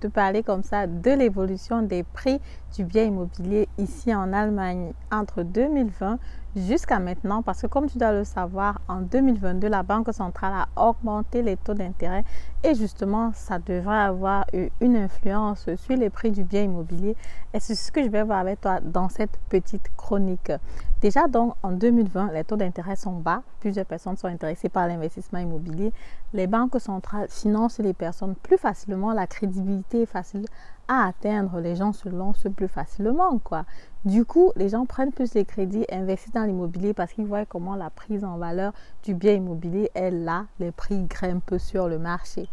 te parler comme ça de l'évolution des prix du bien immobilier ici en Allemagne entre 2020 jusqu'à maintenant, parce que comme tu dois le savoir, en 2022 la Banque centrale a augmenté les taux d'intérêt et justement ça devrait avoir une influence sur les prix du bien immobilier, et c'est ce que je vais voir avec toi dans cette petite chronique. Déjà donc en 2020 les taux d'intérêt sont bas, plusieurs personnes sont intéressées par l'investissement immobilier, les banques centrales financent les personnes plus facilement, la crédibilité est facile à atteindre, les gens se lancent plus facilement quoi. Du coup, les gens prennent plus les crédits, investissent dans l'immobilier parce qu'ils voient comment la prise en valeur du bien immobilier est là, les prix grimpent sur le marché.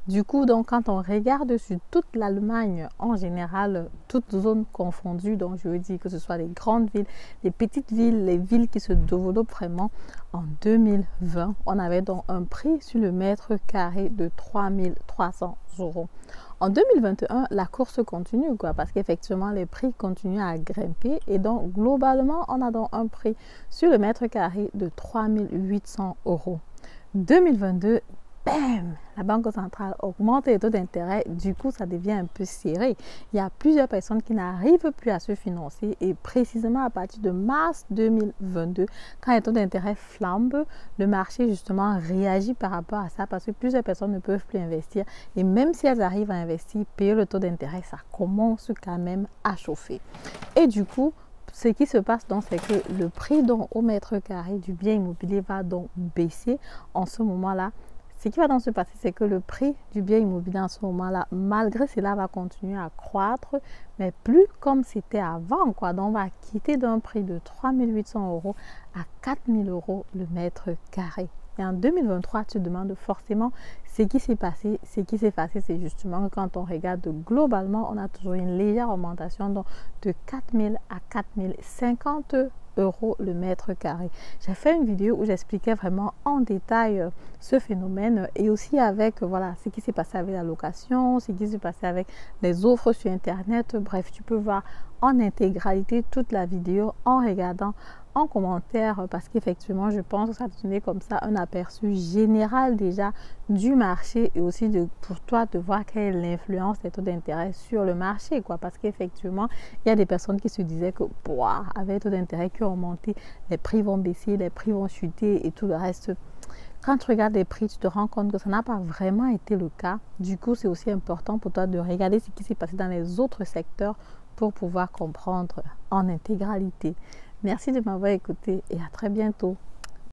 Du coup, donc, quand on regarde sur toute l'Allemagne en général, toutes zones confondues, donc je veux dire que ce soit les grandes villes, les petites villes, les villes qui se développent vraiment, en 2020, on avait donc un prix sur le mètre carré de 3 300 €. En 2021, la course continue quoi, parce qu'effectivement, les prix continuent à grimper et donc globalement, on a donc un prix sur le mètre carré de 3 800 €. 2022, bam, la Banque centrale augmente les taux d'intérêt, du coup ça devient un peu serré. Il y a plusieurs personnes qui n'arrivent plus à se financer et précisément à partir de mars 2022, quand les taux d'intérêt flambent, le marché justement réagit par rapport à ça parce que plusieurs personnes ne peuvent plus investir et même si elles arrivent à investir, payer le taux d'intérêt, ça commence quand même à chauffer. Et du coup, ce qui se passe donc, c'est que le prix donc au mètre carré du bien immobilier va donc baisser en ce moment-là. Ce qui va donc se passer, c'est que le prix du bien immobilier en ce moment-là, malgré cela, va continuer à croître, mais plus comme c'était avant, quoi. Donc, on va quitter d'un prix de 3 800 € à 4 000 € le mètre carré. Et en 2023, tu te demandes forcément ce qui s'est passé. Ce qui s'est passé, c'est justement que quand on regarde globalement, on a toujours une légère augmentation donc de 4 000 à 4 050 € le mètre carré. J'ai fait une vidéo où j'expliquais vraiment en détail ce phénomène et aussi avec voilà ce qui s'est passé avec la location, ce qui s'est passé avec les offres sur internet. Bref, tu peux voir en intégralité toute la vidéo en regardant en commentaire parce qu'effectivement je pense que ça te donnait comme ça un aperçu général déjà du marché et aussi pour toi de voir quelle est l'influence des taux d'intérêt sur le marché quoi, parce qu'effectivement il y a des personnes qui se disaient que avec les taux d'intérêt qui ont augmenté, les prix vont baisser, les prix vont chuter et tout le reste. Quand tu regardes les prix, tu te rends compte que ça n'a pas vraiment été le cas. Du coup, c'est aussi important pour toi de regarder ce qui s'est passé dans les autres secteurs pour pouvoir comprendre en intégralité. Merci de m'avoir écouté et à très bientôt.